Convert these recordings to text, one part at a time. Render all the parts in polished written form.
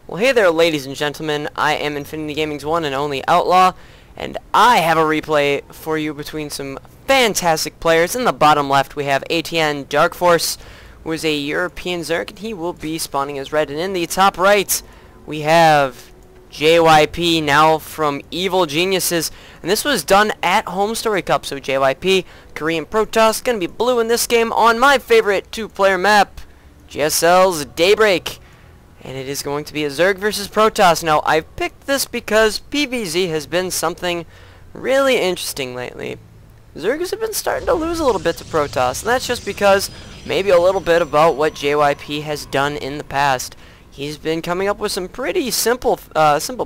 Well, hey there, ladies and gentlemen. I am Infinity Gaming's one and only Outlaw, and I have a replay for you between some fantastic players. In the bottom left, we have ATN Darkforce, who is a European Zerg, and he will be spawning as red. And in the top right, we have JYP, now from Evil Geniuses, and this was done at Homestory Cup. So JYP, Korean Protoss, going to be blue in this game on my favorite two-player map, GSL's Daybreak. And it is going to be a Zerg versus Protoss. Now, I've picked this because PvZ has been something really interesting lately. Zergs have been starting to lose a little bit to Protoss, and that's just because maybe a little bit about what JYP has done in the past. He's been coming up with some pretty simple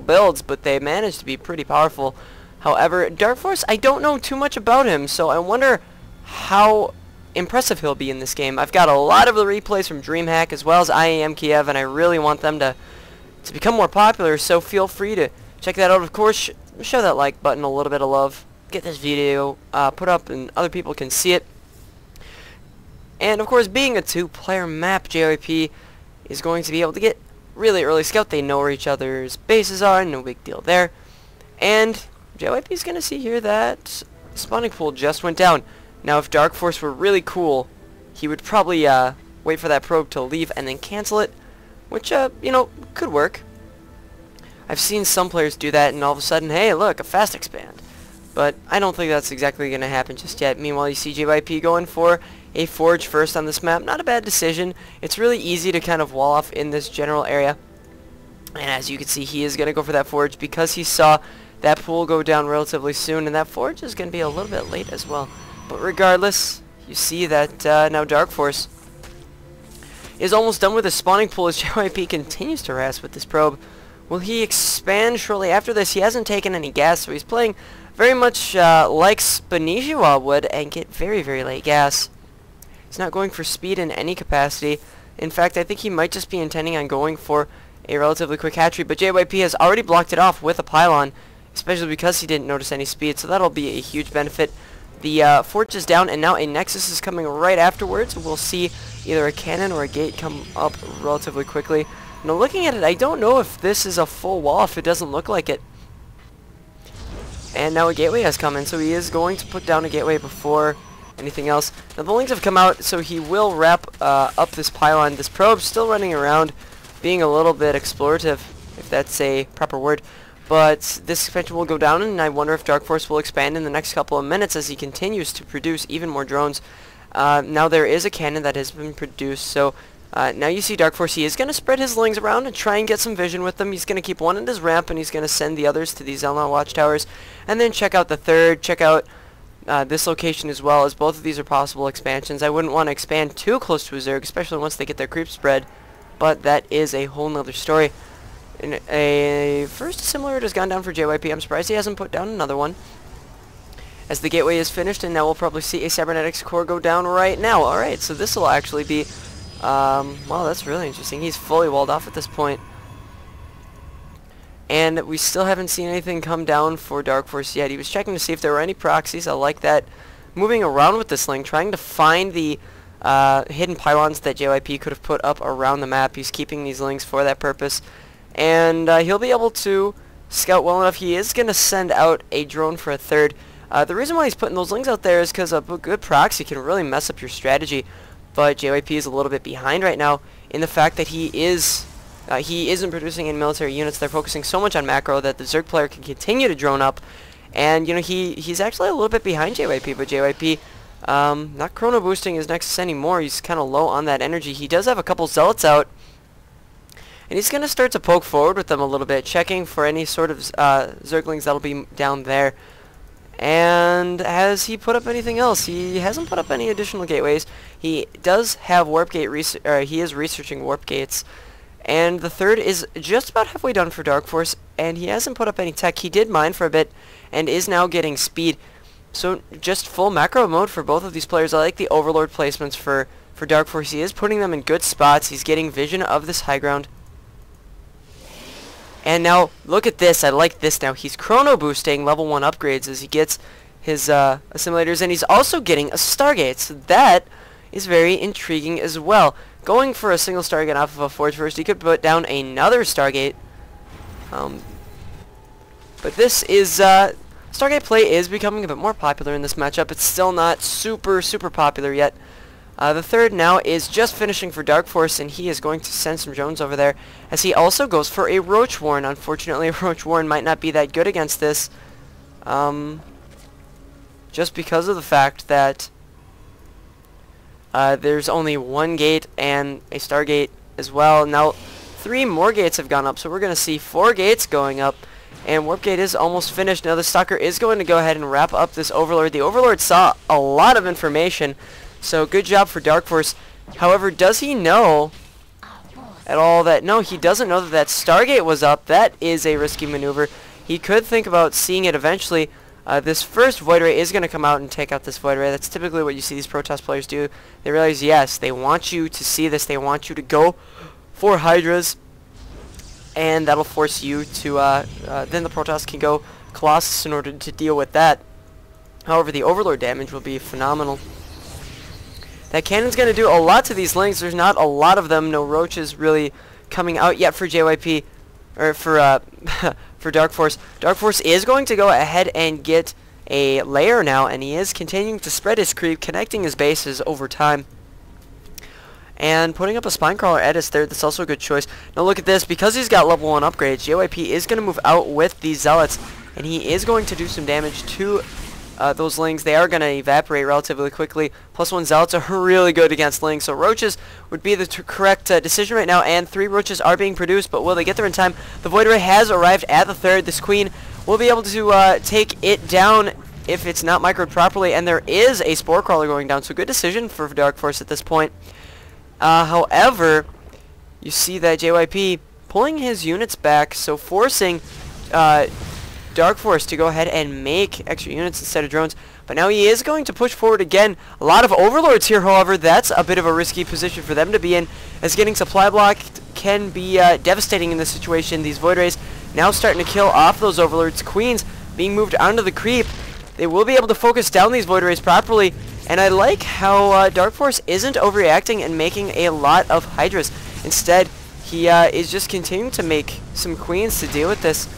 builds, but they managed to be pretty powerful. However, Darkforce, I don't know too much about him, so I wonder how impressive he'll be in this game. I've got a lot of the replays from DreamHack as well as IAM Kiev, and I really want them to become more popular, so feel free to check that out. Of course, show that like button a little bit of love. Get this video put up and other people can see it. And of course, being a two-player map, JYP is going to be able to get really early scout. They know where each other's bases are, no big deal there. And JYP is going to see here that spawning pool just went down. Now, if Darkforce were really cool, he would probably wait for that probe to leave and then cancel it, which, you know, could work. I've seen some players do that, and all of a sudden, hey, look, a fast expand. But I don't think that's exactly going to happen just yet. Meanwhile, you see JYP going for a forge first on this map. Not a bad decision. It's really easy to kind of wall off in this general area. And as you can see, he is going to go for that forge because he saw that pool go down relatively soon, and that forge is going to be a little bit late as well. But regardless, you see that now Darkforce is almost done with his spawning pool as JYP continues to harass with this probe. Will he expand shortly after this? He hasn't taken any gas, so he's playing very much like Spanijiwa would and get very, very late gas. He's not going for speed in any capacity. In fact, I think he might just be intending on going for a relatively quick hatchery, but JYP has already blocked it off with a pylon, especially because he didn't notice any speed, so that'll be a huge benefit. The forge is down, and now a nexus is coming right afterwards. We'll see either a cannon or a gate come up relatively quickly. Now, looking at it, I don't know if this is a full wall, if it doesn't look like it. And now a gateway has come in, so he is going to put down a gateway before anything else. Now, the links have come out, so he will wrap up this pylon. This probe still running around, being a little bit explorative, if that's a proper word. But this expansion will go down, and I wonder if Darkforce will expand in the next couple of minutes as he continues to produce even more drones. Now there is a cannon that has been produced, so now you see Darkforce. He is going to spread his lings around and try and get some vision with them. He's going to keep one at his ramp, and he's going to send the others to these Zelna watchtowers, and then check out the third, check out this location as well, as both of these are possible expansions. I wouldn't want to expand too close to a Zerg, especially once they get their creep spread, but that is a whole nother story. And a first assimilator has gone down for JYP. I'm surprised he hasn't put down another one, as the gateway is finished, and now we'll probably see a cybernetics core go down right now. Alright, so this will actually be wow, that's really interesting. He's fully walled off at this point, and we still haven't seen anything come down for Darkforce yet. He was checking to see if there were any proxies. I like that, moving around with this link, trying to find the hidden pylons that JYP could have put up around the map. He's keeping these links for that purpose. And he'll be able to scout well enough. He is going to send out a drone for a third. The reason why he's putting those links out there is because a good proxy can really mess up your strategy. But JYP is a little bit behind right now in the fact that he isn't producing any military units. They're focusing so much on macro that the Zerg player can continue to drone up. And you know, he's actually a little bit behind JYP, but JYP not chrono boosting his Nexus anymore. He's kind of low on that energy. He does have a couple zealots out, and he's going to start to poke forward with them a little bit, checking for any sort of Zerglings that'll be down there. And has he put up anything else? He hasn't put up any additional gateways. He does have warp gate he is researching warp gates. And the third is just about halfway done for Darkforce, and he hasn't put up any tech. He did mine for a bit and is now getting speed. So just full macro mode for both of these players. I like the Overlord placements for Darkforce. He is putting them in good spots. He's getting vision of this high ground. And now, look at this. I like this now. He's chrono boosting level 1 upgrades as he gets his assimilators, and he's also getting a Stargate. So that is very intriguing as well. going for a single Stargate off of a Forge first. He could put down another Stargate. But this is, Stargate play is becoming a bit more popular in this matchup. It's still not super popular yet. The third now is just finishing for Darkforce, and he is going to send some drones over there, as he also goes for a Roach Warren. Unfortunately, a Roach Warren might not be that good against this, just because of the fact that there's only one gate and a Stargate as well. Now, 3 more gates have gone up, so we're going to see 4 gates going up, and Warp Gate is almost finished. Now, the Stalker is going to go ahead and wrap up this Overlord. The Overlord saw a lot of information, so good job for Darkforce. However, does he know at all that... No, he doesn't know that that Stargate was up. That is a risky maneuver. He could think about seeing it eventually. This first Void Ray is going to come out and take out this Void Ray. That's typically what you see these Protoss players do. They realize, yes, they want you to see this. They want you to go for Hydras, and that'll force you to... then the Protoss can go Colossus in order to deal with that. However, the Overlord damage will be phenomenal. That cannon's going to do a lot to these Lings. There's not a lot of them. No Roaches really coming out yet for JYP, or for for Darkforce. Darkforce is going to go ahead and get a layer now, and he is continuing to spread his creep, connecting his bases over time. And putting up a Spinecrawler at his third, that's also a good choice. Now look at this, because he's got level 1 upgrades, JYP is going to move out with these Zealots, and he is going to do some damage to those Lings. They are going to evaporate relatively quickly. +1 Zealots are really good against Lings, so Roaches would be the correct decision right now, and 3 Roaches are being produced, but will they get there in time? The Void Ray has arrived at the third. This Queen will be able to take it down if it's not microed properly, and there is a Spore Crawler going down, so good decision for Darkforce at this point. However, you see that JYP pulling his units back, so forcing Darkforce to go ahead and make extra units instead of drones. But now he is going to push forward again. A lot of Overlords here, however. That's a bit of a risky position for them to be in, as getting supply blocked can be devastating in this situation. These Void Rays now starting to kill off those Overlords. Queens being moved onto the creep. They will be able to focus down these Void Rays properly. And I like how Darkforce isn't overreacting and making a lot of Hydras. Instead, he is just continuing to make some Queens to deal with this,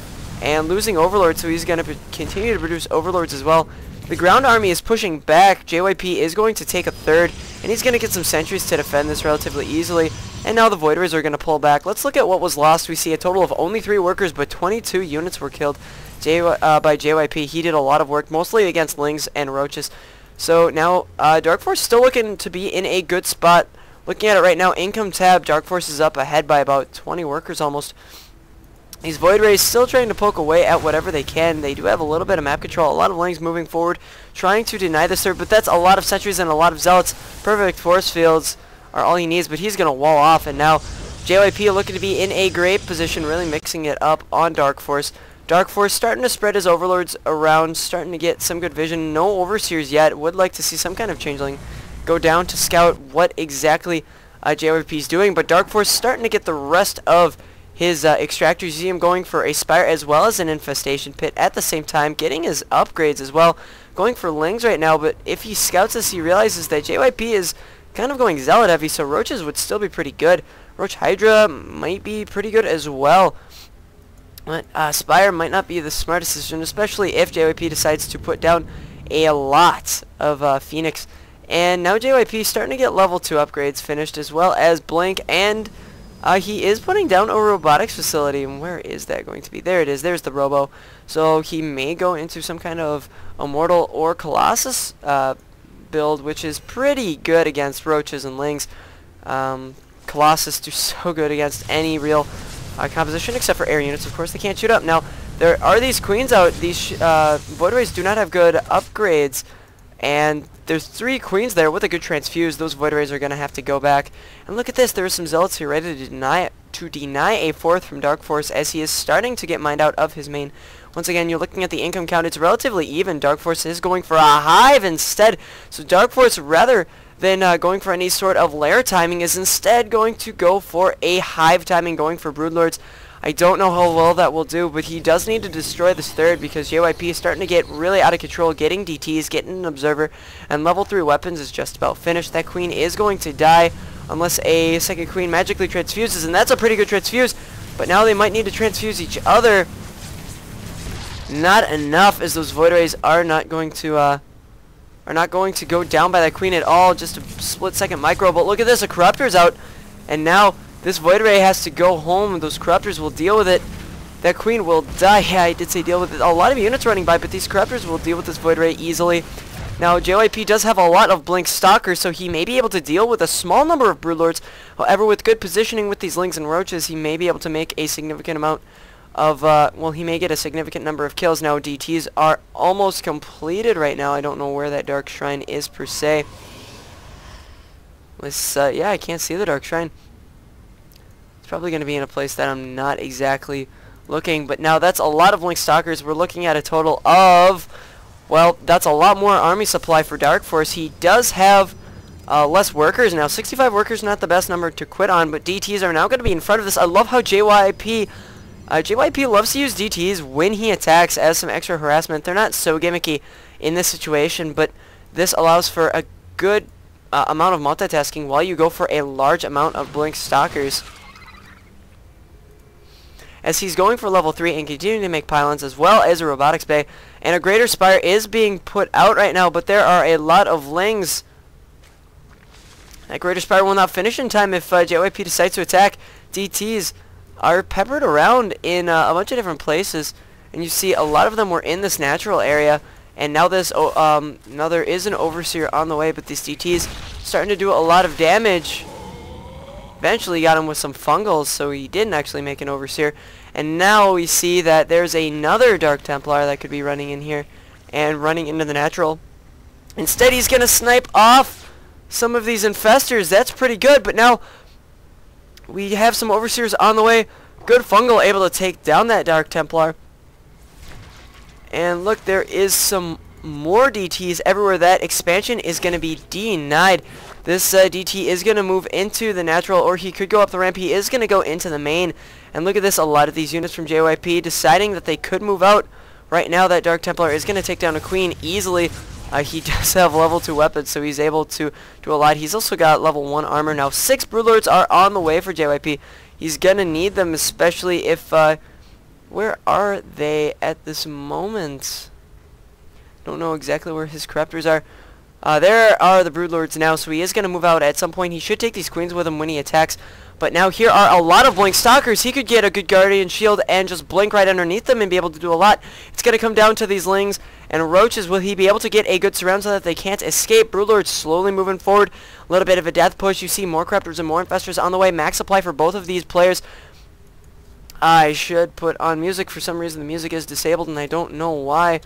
and losing Overlords, so he's going to continue to produce Overlords as well. The ground army is pushing back. JYP is going to take a third, and he's going to get some sentries to defend this relatively easily. And now the Void Rays are going to pull back. Let's look at what was lost. We see a total of only 3 workers, but 22 units were killed by JYP. He did a lot of work, mostly against Lings and Roaches. So now Darkforce still looking to be in a good spot. Looking at it right now, income tab, Darkforce is up ahead by about 20 workers almost. These Void Rays still trying to poke away at whatever they can. They do have a little bit of map control. A lot of Lings moving forward, trying to deny this third, but that's a lot of sentries and a lot of Zealots. Perfect force fields are all he needs, but he's going to wall off, and now JYP looking to be in a great position, really mixing it up on Darkforce. Darkforce starting to spread his Overlords around, starting to get some good vision. No Overseers yet. Would like to see some kind of Changeling go down to scout what exactly JYP is doing, but Darkforce starting to get the rest of his extractors. You see him going for a Spire as well as an Infestation Pit at the same time, getting his upgrades as well, going for Lings right now, but if he scouts this, he realizes that JYP is kind of going Zealot heavy, so Roaches would still be pretty good. Roach Hydra might be pretty good as well, but Spire might not be the smartest decision, especially if JYP decides to put down a lot of Phoenix. And now JYP starting to get level 2 upgrades finished, as well as Blink, and he is putting down a robotics facility. And where is that going to be? There it is. There's the Robo. So he may go into some kind of Immortal or Colossus build, which is pretty good against Roaches and Lings. Colossus do so good against any real composition, except for air units. Of course, they can't shoot up. Now, there are these Queens out. These Void Rays do not have good upgrades, and there's 3 Queens there with a good transfuse. Those Void Rays are going to have to go back. And look at this. There are some Zealots here ready to deny a 4th from Darkforce, as he is starting to get mined out of his main. Once again, you're looking at the income count. It's relatively even. Darkforce is going for a Hive instead. So Darkforce, rather than going for any sort of lair timing, is instead going to go for a Hive timing, going for Broodlords. I don't know how well that will do, but he does need to destroy this third, because JYP is starting to get really out of control, getting DTs, getting an Observer, and level 3 weapons is just about finished. That Queen is going to die unless a second queen magically transfuses, and that's a pretty good transfuse. But now they might need to transfuse each other. Not enough, as those Void Rays are not going to go down by that queen at all. Just a split-second micro. But look at this, a Corruptor's out, and now this Void Ray has to go home. Those Corruptors will deal with it. That queen will die. Yeah, I did say deal with it. A lot of units running by, but these Corruptors will deal with this Void Ray easily. Now, JYP does have a lot of Blink Stalkers, so he may be able to deal with a small number of Broodlords. However, with good positioning with these Lings and Roaches, he may be able to make a significant amount of, well, he may get a significant number of kills. Now, DTs are almost completed right now. I don't know where that Dark Shrine is, per se. Let's, yeah, I can't see the Dark Shrine. It's probably going to be in a place that I'm not exactly looking. But now, that's a lot of Blink Stalkers. We're looking at a total of... well, that's a lot more army supply for Darkforce. He does have less workers now. 65 workers, not the best number to quit on, but DTs are now going to be in front of this. I love how JYP loves to use DTs when he attacks as some extra harassment. They're not so gimmicky in this situation, but this allows for a good amount of multitasking while you go for a large amount of Blink Stalkers. As he's going for level 3 and continuing to make pylons as well as a robotics bay. And a greater spire is being put out right now, but there are a lot of Lings. That greater spire will not finish in time if JYP decides to attack. DTs are peppered around in a bunch of different places, and you see a lot of them were in this natural area. And now this, now there is an Overseer on the way, but these DTs starting to do a lot of damage. Eventually got him with some fungals, so he didn't actually make an Overseer. And now we see that there's another Dark Templar that could be running in here and running into the natural. Instead, he's going to snipe off some of these Infestors. That's pretty good, but now we have some Overseers on the way. Good fungal able to take down that Dark Templar. And look, there is some more DTs everywhere. That expansion is going to be denied. This DT is going to move into the natural, or he could go up the ramp. He is going to go into the main. And look at this, a lot of these units from JYP deciding that they could move out. Right now, that Dark Templar is going to take down a queen easily. He does have level 2 weapons, so he's able to do a lot. He's also got level 1 armor. Now, 6 Broodlords are on the way for JYP. He's going to need them, especially if... where are they at this moment? Don't know exactly where his Corruptors are. There are the Broodlords now, so he is going to move out at some point. He should take these queens with him when he attacks. But now here are a lot of Blink Stalkers. He could get a good Guardian Shield and just blink right underneath them and be able to do a lot. It's going to come down to these Lings and Roaches. Will he be able to get a good surround so that they can't escape? Broodlords slowly moving forward. A little bit of a death push. You see more Corruptors and more Infestors on the way. Max supply for both of these players. I should put on music. For some reason the music is disabled and I don't know why.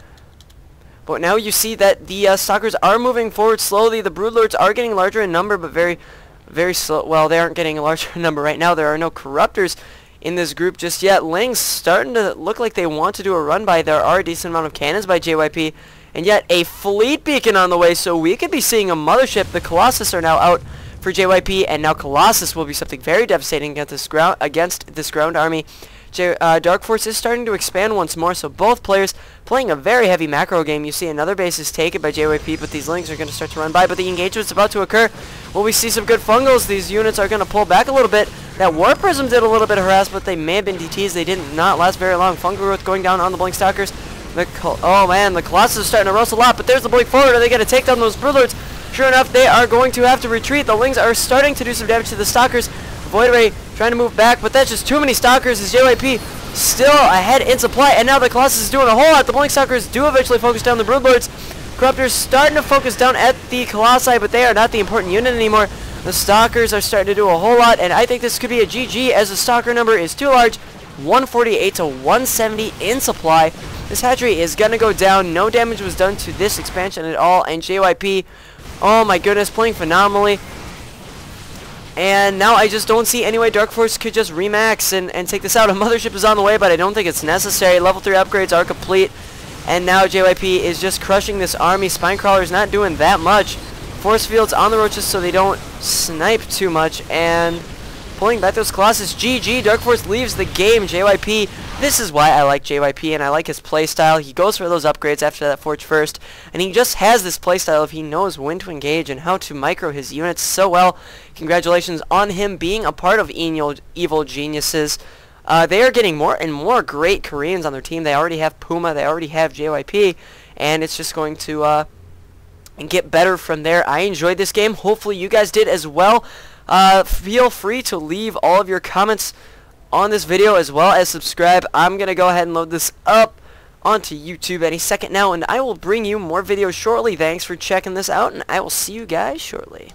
But now you see that the Stalkers are moving forward slowly. The Broodlords are getting larger in number, but very slow. Well, they aren't getting a larger number right now. There are no Corruptors in this group just yet. Lings starting to look like they want to do a run by. There are a decent amount of cannons by JYP. And yet a fleet beacon on the way, so we could be seeing a mothership. The Colossus are now out for JYP, and now Colossus will be something very devastating against this ground army. Darkforce is starting to expand once more, so both players playing a very heavy macro game. You see another base is taken by JYP, but these Lings are going to start to run by, but the engagement's about to occur. Will we see some good fungals? These units are going to pull back a little bit. That War Prism did a little bit of harass, but they may have been DTs. They did not last very long. Fungal growth going down on the Blink Stalkers. Oh man, the Colossus is starting to roast a lot, but there's the Blink forward. Are they going to take down those Broodlords? Sure enough, they are going to have to retreat. The Lings are starting to do some damage to the Stalkers. Void Ray trying to move back, but that's just too many Stalkers as JYP still ahead in supply, and now the Colossus is doing a whole lot. The Blink Stalkers do eventually focus down the Broodlords. Corruptors starting to focus down at the Colossi, but they are not the important unit anymore. The Stalkers are starting to do a whole lot, and I think this could be a GG as the Stalker number is too large. 148 to 170 in supply. This hatchery is going to go down. No damage was done to this expansion at all, and JYP, oh my goodness, playing phenomenally. And now I just don't see any way Darkforce could just remax and take this out. A mothership is on the way, but I don't think it's necessary. Level 3 upgrades are complete. And now JYP is just crushing this army. Spinecrawler's not doing that much. Force fields on the Roaches so they don't snipe too much. And pulling back those Colossus. GG, Darkforce leaves the game. JYP, this is why I like JYP, and I like his playstyle. He goes for those upgrades after that Forge First, and he just has this playstyle of he knows when to engage and how to micro his units so well. Congratulations on him being a part of Evil Geniuses. They are getting more and more great Koreans on their team. They already have Puma, they already have JYP, and it's just going to get better from there. I enjoyed this game. Hopefully you guys did as well. Feel free to leave all of your comments on this video as well as subscribe. I'm going to go ahead and load this up onto YouTube any second now, and I will bring you more videos shortly. Thanks for checking this out, and I will see you guys shortly.